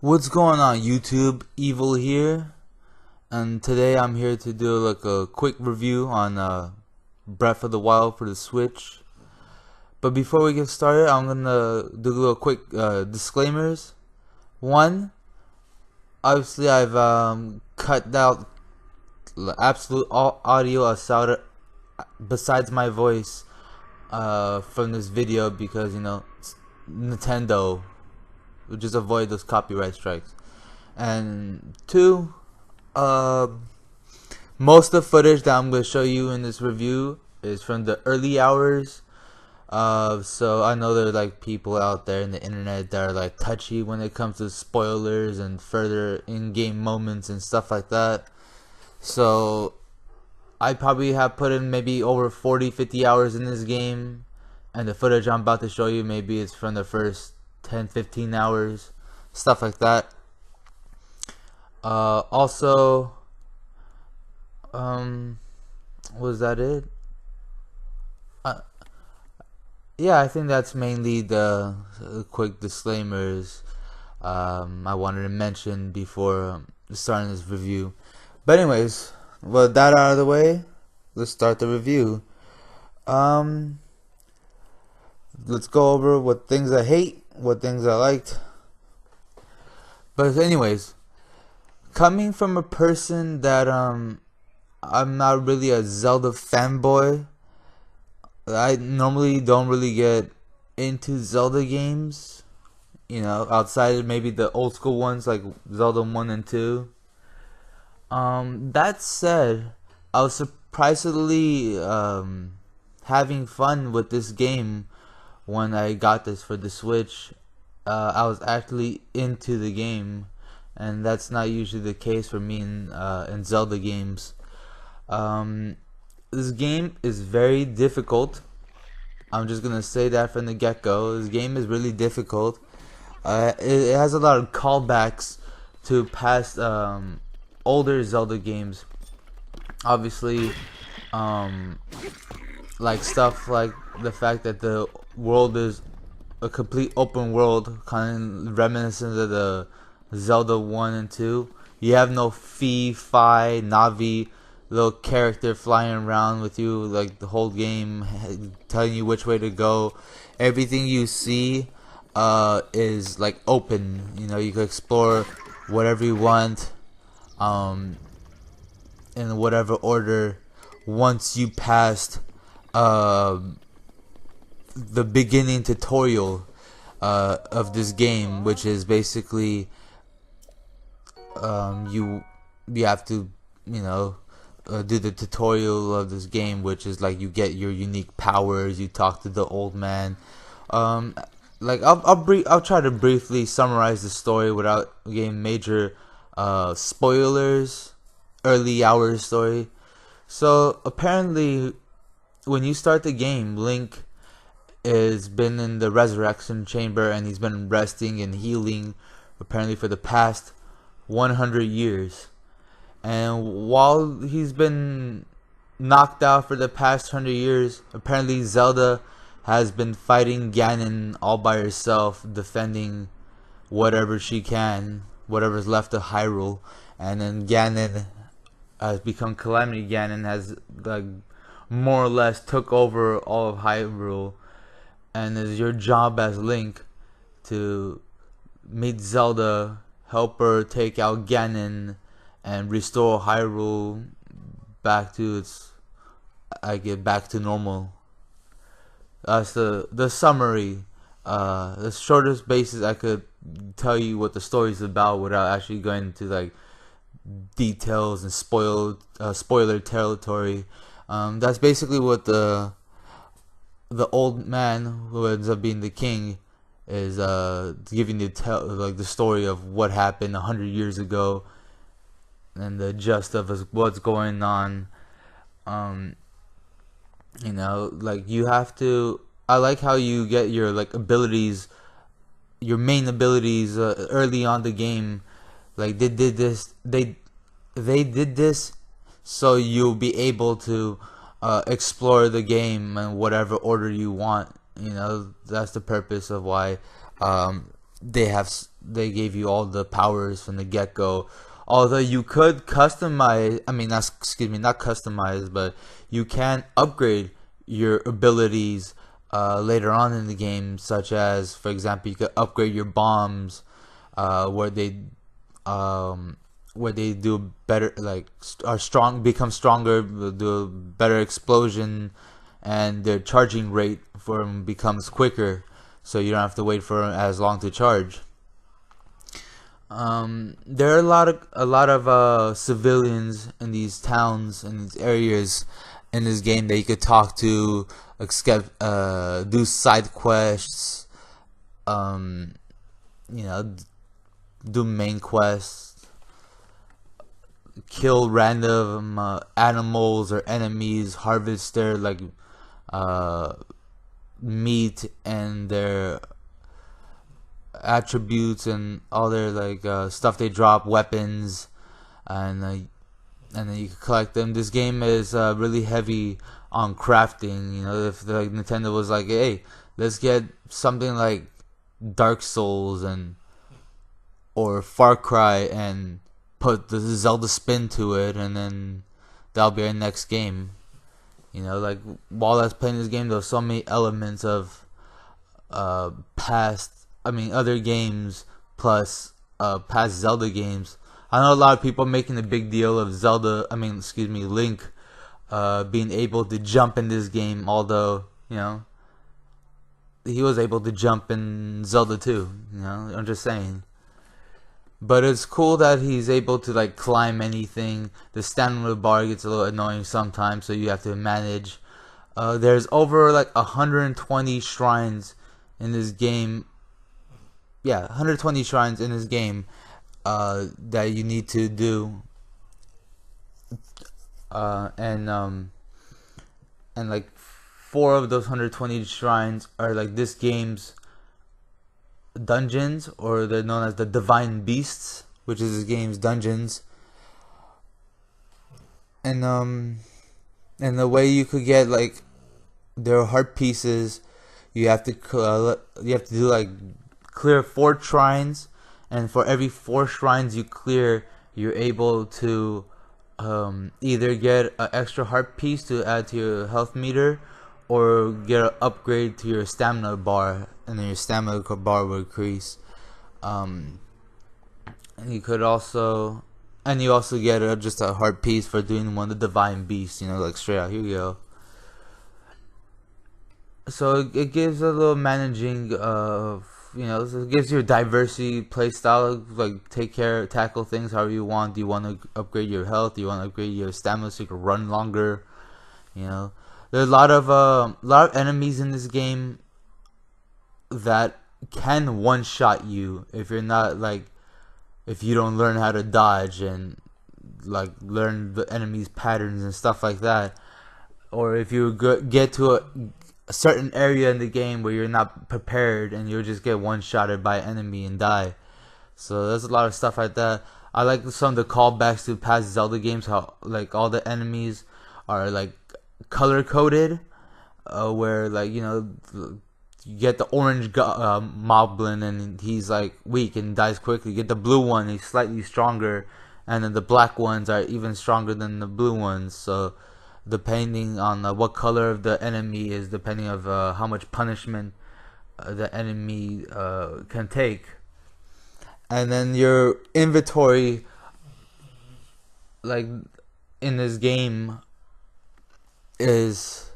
What's going on YouTube? Evil here, and today I'm here to do like a quick review on Breath of the Wild for the Switch. But before we get started, I'm gonna do a little quick disclaimers. One, obviously I've cut out absolute all audio aside besides my voice from this video because it's Nintendo. We'll just avoid those copyright strikes. And two, most of the footage that I'm going to show you in this review is from the early hours. So I know there are like people out there in the internet that are like touchy when it comes to spoilers and further in-game moments and stuff like that. So I probably have put in maybe over 40-50 hours in this game, and the footage I'm about to show you maybe it's from the first 10-15 hours, stuff like that. Also, was that it? Yeah, I think that's mainly the quick disclaimers I wanted to mention before starting this review. But anyways, with that out of the way, let's start the review. Let's go over what things I hate, what things I liked. But anyways, coming from a person that I'm not really a Zelda fanboy. I normally don't really get into Zelda games, outside of maybe the old school ones like Zelda 1 and 2. That said, I was surprisingly having fun with this game when I got this for the Switch. I was actually into the game, and that's not usually the case for me in Zelda games. This game is very difficult. I'm just gonna say that from the get-go. This game is really difficult. It has a lot of callbacks to past older Zelda games. Obviously, like stuff like the fact that the world is a complete open world, kind of reminiscent of the Zelda 1 and 2. You have no Fi, Navi, little character flying around with you like the whole game, telling you which way to go. Everything you see is like open. You can explore whatever you want in whatever order once you passed the beginning tutorial of this game, which is basically you have to do the tutorial of this game, which is like you get your unique powers, you talk to the old man. Like I'll try to briefly summarize the story without getting major spoilers. Early hours story. So apparently, when you start the game, Link has been in the resurrection chamber and he's been resting and healing apparently for the past 100 years. And while he's been knocked out for the past 100 years, apparently Zelda has been fighting Ganon all by herself, defending whatever she can, whatever's left of Hyrule. And then Ganon has become Calamity Ganon, has like more or less took over all of Hyrule, and it's your job as Link to meet Zelda, help her take out Ganon, and restore Hyrule back to back to normal. That's the summary. The shortest basis I could tell you what the story's about without actually going into like details and spoiler territory. That's basically what the old man who ends up being the king is giving the story of what happened 100 years ago and the gist of what's going on. Like you have to. I like how you get your abilities, your main abilities early on the game. Like they did this so you'll be able to explore the game in whatever order you want. That's the purpose of why they gave you all the powers from the get-go. Although you could customize, I mean, not, excuse me, not customize, but you can upgrade your abilities later on in the game, such as, for example, you could upgrade your bombs, where they do better, like are strong, become stronger, do a better explosion, and their charging rate for them becomes quicker, so you don't have to wait for as long to charge. There are a lot of civilians in these towns and these areas in this game that you could talk to, do side quests, um, you know, do main quests, kill random animals or enemies, harvest their uh, meat and their attributes and all their stuff they drop, weapons, and then you can collect them. This game is really heavy on crafting. You know, if Nintendo was like, hey, let's get something like Dark Souls and or Far Cry and put the Zelda spin to it, and then that'll be our next game. You know, like while I was playing this game, there was so many elements of other games plus past Zelda games. I know a lot of people making a big deal of Link being able to jump in this game, although, you know, he was able to jump in Zelda too, you know, I'm just saying. But it's cool that he's able to climb anything. The stamina bar gets a little annoying sometimes, so you have to manage. There's over 120 shrines in this game. Yeah, 120 shrines in this game that you need to do, and 4 of those 120 shrines are this game's dungeons, or they're known as the divine beasts, which is this game's dungeons. And the way you could get their heart pieces, you have to do clear 4 shrines, and for every 4 shrines you clear, you're able to either get an extra heart piece to add to your health meter, or get an upgrade to your stamina bar, and then your stamina bar will increase. And you also get just a heart piece for doing one of the divine beasts, you know, straight out, here you go. So it gives a little managing of, you know, it gives you a diversity play style, tackle things however you want. Do you want to upgrade your health? Do you want to upgrade your stamina so you can run longer? You know, there's a lot of enemies in this game that can one-shot you if you're not if you don't learn how to dodge and learn the enemy's patterns and stuff like that, or if you get to a certain area in the game where you're not prepared and you'll just get one-shotted by an enemy and die. So there's a lot of stuff like that. I like some of the callbacks to past Zelda games, how all the enemies are color-coded, where you know, you get the orange moblin and he's weak and dies quickly. You get the blue one, he's slightly stronger, and then the black ones are even stronger than the blue ones. So depending on what color of the enemy is, depending of how much punishment the enemy can take. And then your inventory, in this game, is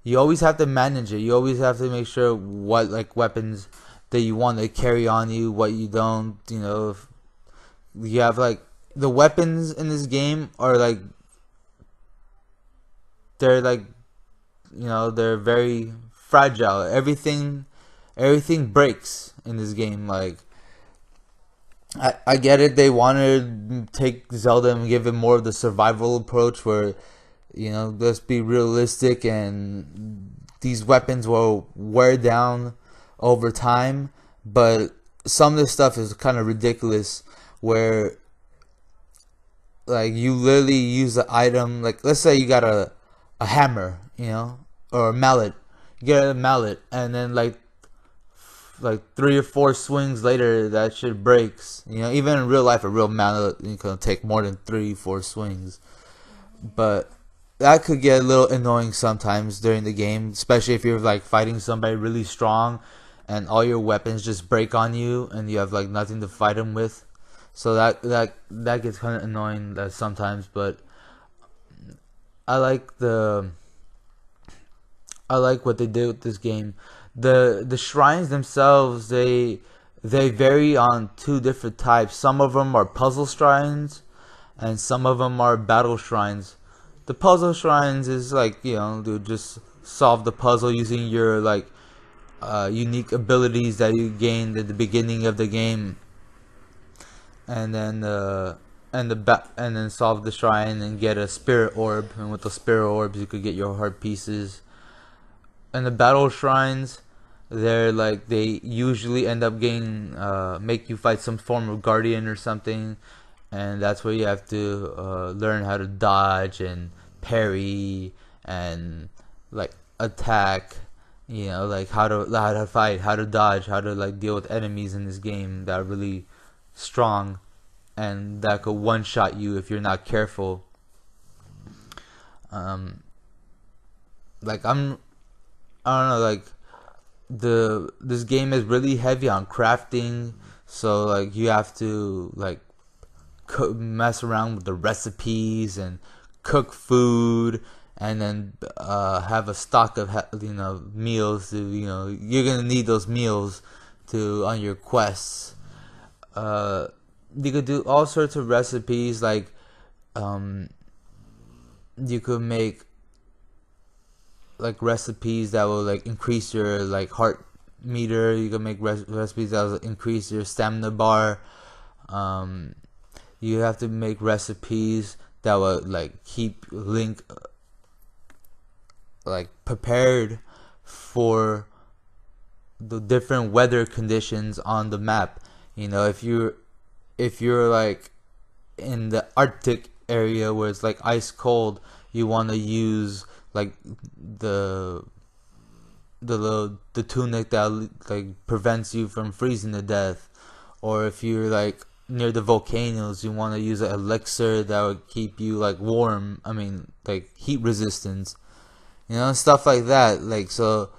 you always have to manage it. You always have to make sure what weapons that you want to carry on you, what you don't. You know, if you have the weapons in this game are they're you know, they're very fragile. Everything breaks in this game. I get it, they wanted to take Zelda and give it more of the survival approach where, you know, let's be realistic, and these weapons will wear down over time. But some of this stuff is kind of ridiculous, where you literally use the item, let's say you got a hammer, you know, or a mallet. You get a mallet, and then like 3 or 4 swings later, that shit breaks. You know, even in real life, a real mallet you can take more than 3, 4 swings. But that could get a little annoying sometimes during the game, especially if you're like fighting somebody really strong, and all your weapons just break on you, and you have like nothing to fight them with. So that gets kind of annoying sometimes. But I like the I like what they did with this game. The shrines themselves, they vary on 2 different types. Some of them are puzzle shrines, and some of them are battle shrines. The puzzle shrines is like, to just solve the puzzle using your like unique abilities that you gained at the beginning of the game, and then and then solve the shrine and get a spirit orb, and with the spirit orbs you could get your heart pieces. And the battle shrines, they usually end up getting make you fight some form of guardian or something, and that's where you have to learn how to dodge and parry and like attack. Like how to fight, how to dodge, how to like deal with enemies in this game that are really strong and that could one shot you if you're not careful. Um, like I don't know, like this game is really heavy on crafting, so like you have to like mess around with the recipes and cook food, and then have a stock of meals to you're gonna need those meals to on your quests. You could do all sorts of recipes, like um, you could make like recipes that will like increase your like heart meter. You can make recipes that will increase your stamina bar. um, you have to make recipes that will like keep Link like prepared for the different weather conditions on the map. If you're like in the Arctic area where it's like ice cold, you want to use like the the tunic that like prevents you from freezing to death. Or if you're like near the volcanoes, you want to use an elixir that would keep you like warm, I mean like heat resistance, stuff like that. Like, so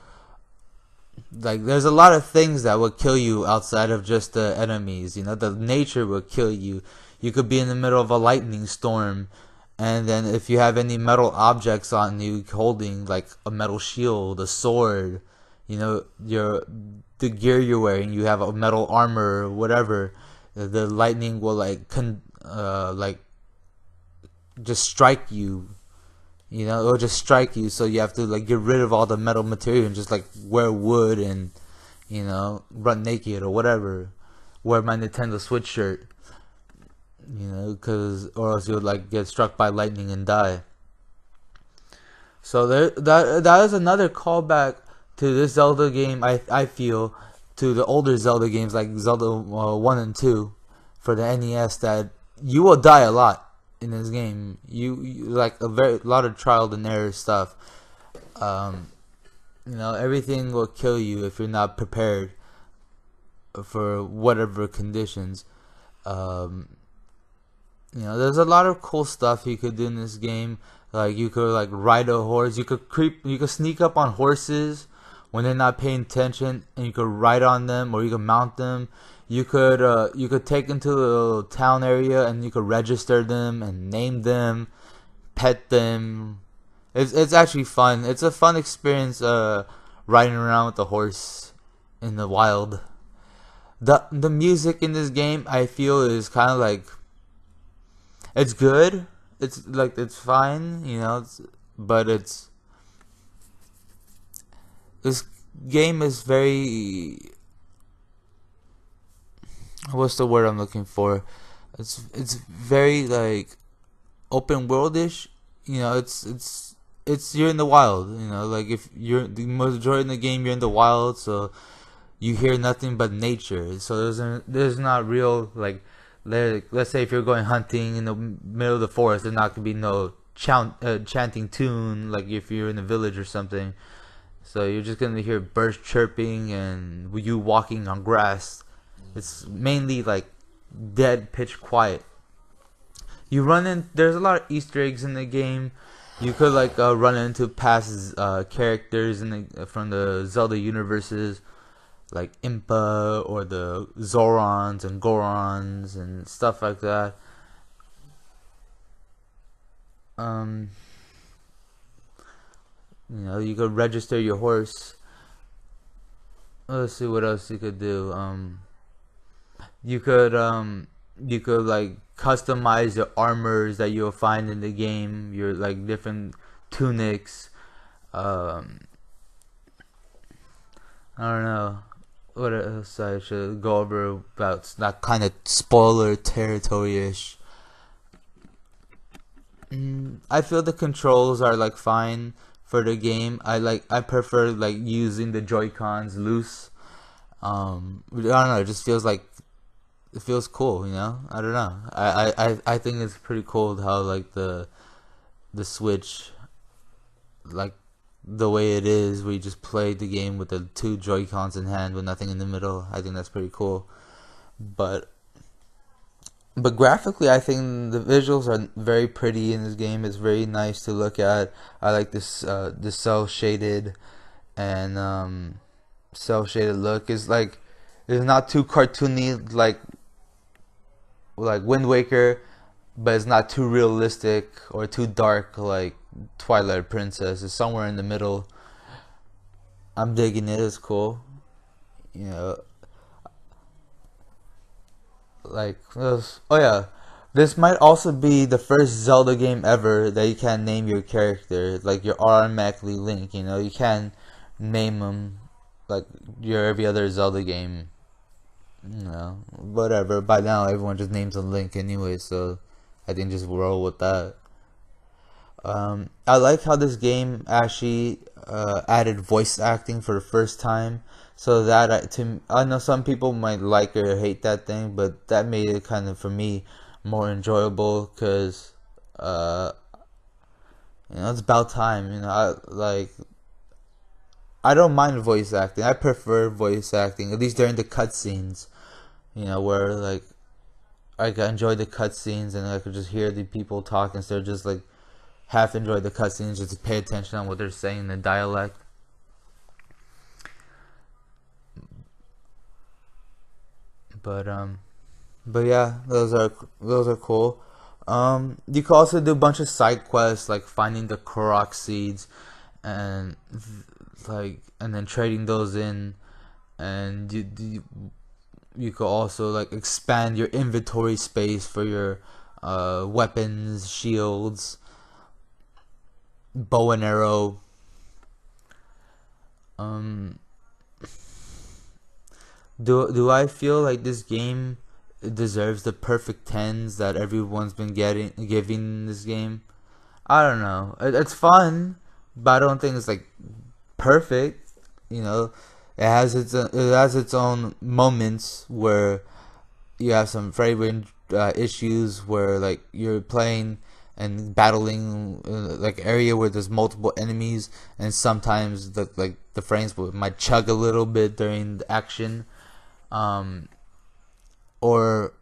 like there's a lot of things that would kill you outside of just the enemies. The nature will kill you. You could be in the middle of a lightning storm, and then if you have any metal objects on you holding like a metal shield, a sword, your the gear you're wearing, you have a metal armor or whatever, the lightning will like just strike you. It'll just strike you, so you have to like get rid of all the metal material and just like wear wood and run naked or whatever. Wear my Nintendo Switch shirt, cause or else you'll like get struck by lightning and die. So that is another callback to this Zelda game. I feel to the older Zelda games like Zelda 1 and 2 for the NES, that you will die a lot in this game. You like a lot of trial and error stuff. Everything will kill you if you're not prepared for whatever conditions. There's a lot of cool stuff you could do in this game. Like you could like ride a horse. You could sneak up on horses when they're not paying attention, and you could ride on them, or you could mount them. You could take them to a little town area, and you could register them and name them, pet them. It's actually fun. It's a fun experience riding around with a horse in the wild. The music in this game, I feel, is kind of like, it's good. It's like it's fine, but this game is very, what's the word I'm looking for? It's very like open worldish. It's you're in the wild. Like if you're the majority of the game, you're in the wild, so you hear nothing but nature. So there's not real like, let's say if you're going hunting in the middle of the forest, there's not gonna be no chanting tune like if you're in a village or something. So you're just gonna hear birds chirping and you walking on grass. It's mainly like dead pitch quiet. You run in. There's a lot of Easter eggs in the game. You could like run into past characters from the Zelda universes, like Impa or the Zorons and Gorons and stuff like that. Um, you could register your horse. Let's see what else you could do. You could like customize the armors that you'll find in the game. Your like different tunics. I don't know what else I should go over about that kind of spoiler territory-ish. I feel the controls are like fine for the game. I prefer like using the Joy-Cons loose. I don't know, it just feels like it feels cool, I don't know. I think it's pretty cool how like the Switch, like the way it is, where you just play the game with the two Joy-Cons in hand with nothing in the middle. I think that's pretty cool. But graphically, I think the visuals are very pretty in this game. It's very nice to look at. I like this cell shaded and cell shaded look. It's like it's not too cartoony like Wind Waker, but it's not too realistic or too dark like Twilight Princess. Is somewhere in the middle. I'm digging it. It's cool. Oh yeah, this might also be the first Zelda game ever that you can name your character. Like you're automatically Link. You can name him like your every other Zelda game. Whatever. By now, everyone just names him Link anyway, so I think just roll with that. I like how this game actually added voice acting for the first time, so that I know some people might like or hate that thing, but that made it kind of for me more enjoyable because it's about time. I don't mind voice acting. I prefer voice acting, at least during the cutscenes. Where like I can enjoy the cutscenes and I could just hear the people talk instead of just like half enjoy the cutscenes, just to pay attention on what they're saying in the dialect. But yeah, those are cool. You can also do a bunch of side quests like finding the Korok seeds and and then trading those in, and you could also like expand your inventory space for your weapons, shields, bow and arrow. Do I feel like this game deserves the perfect tens that everyone's been giving this game? I don't know. It's fun, but I don't think it's like perfect. It has its own moments where you have some frame issues where like you're playing and battling like area where there's multiple enemies, and sometimes the frames might chug a little bit during the action, or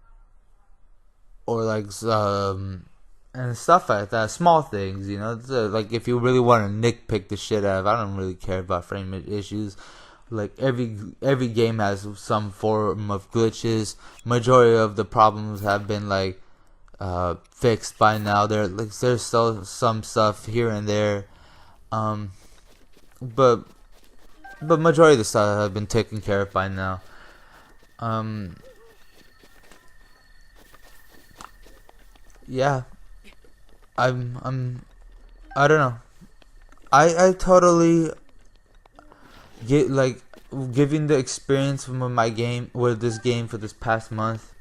and stuff like that. Small things, like if you really want to nitpick the shit out of, I don't really care about frame issues. Like every game has some form of glitches. Majority of the problems have been like fixed by now. There's still some stuff here and there, but majority of the stuff have been taken care of by now. Yeah, I don't know. I totally get like giving the experience with this game for this past month.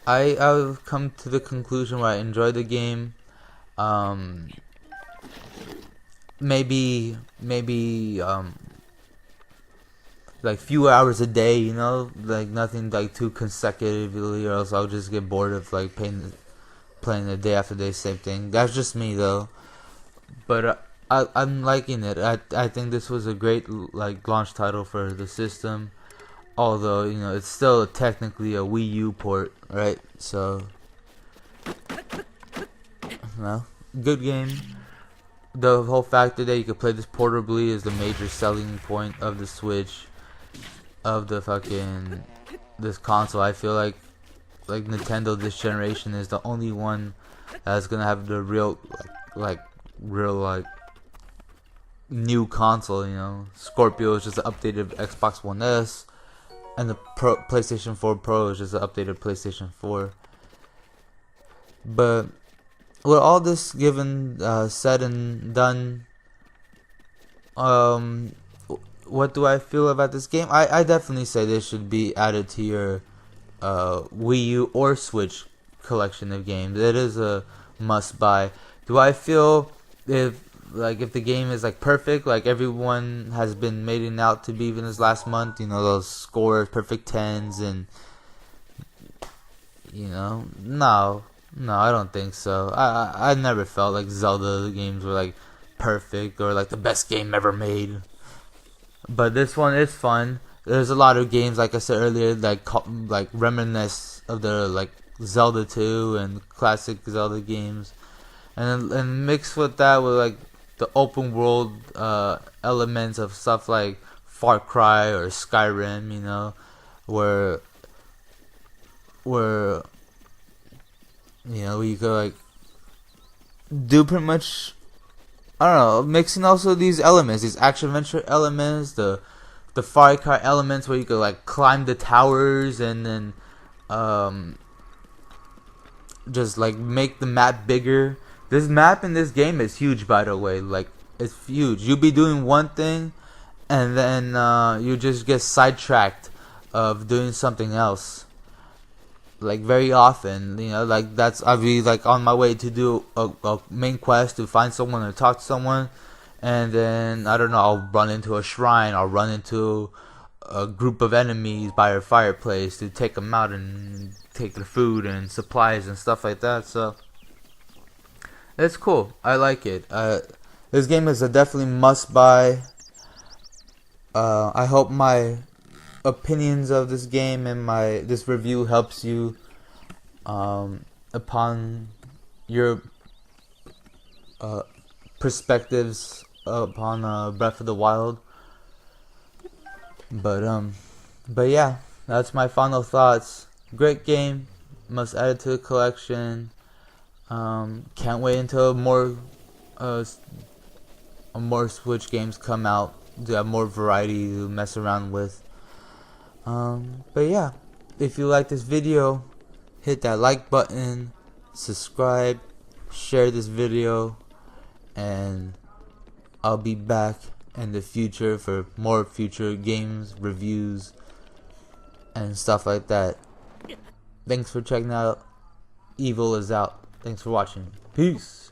I've come to the conclusion where I enjoy the game. Maybe like few hours a day, like nothing like too consecutively, or else I'll just get bored of like playing the day after day same thing. That's just me though. But I'm liking it. I think this was a great like launch title for the system. Although it's still technically a Wii U port, right? So good game. The whole factor that you could play this portably is the major selling point of the Switch, of the fucking this console. I feel like Nintendo this generation is the only one that's gonna have the real new console. Scorpio is just an updated Xbox One S, and the PlayStation 4 Pro is just an updated PlayStation 4. But with all this given said and done, what do I feel about this game? I definitely say this should be added to your Wii U or Switch collection of games. It is a must buy. Do I feel if the game is perfect, like everyone has been making out to be even this last month, those scores, perfect tens, and no, I don't think so. I never felt like Zelda games were perfect or the best game ever made. But this one is fun. There's a lot of games, like I said earlier, reminisce of the Zelda 2 and classic Zelda games, and mixed with that with the open world elements of stuff like Far Cry or Skyrim, where you could do pretty much, I don't know, mixing also these elements, these action adventure elements, the Far Cry elements where you could climb the towers and then just make the map bigger. This map in this game is huge, by the way. It's huge. You'll be doing one thing and then you just get sidetracked of doing something else. Very often, that's I'll be on my way to do a main quest to find someone or talk to someone, and then I don't know, I'll run into a shrine, I'll run into a group of enemies by a fireplace to take them out and take their food and supplies and stuff like that. So it's cool. I like it. This game is a definitely must buy. I hope my opinions of this game and this review helps you upon your perspectives upon Breath of the Wild. But yeah, that's my final thoughts. Great game, must add it to the collection. Can't wait until more Switch games come out to have more variety to mess around with. But yeah, if you like this video, hit that like button, subscribe, share this video, and I'll be back in the future for more future games, reviews, and stuff like that. Thanks for checking out. Evil is out. Thanks for watching. Peace.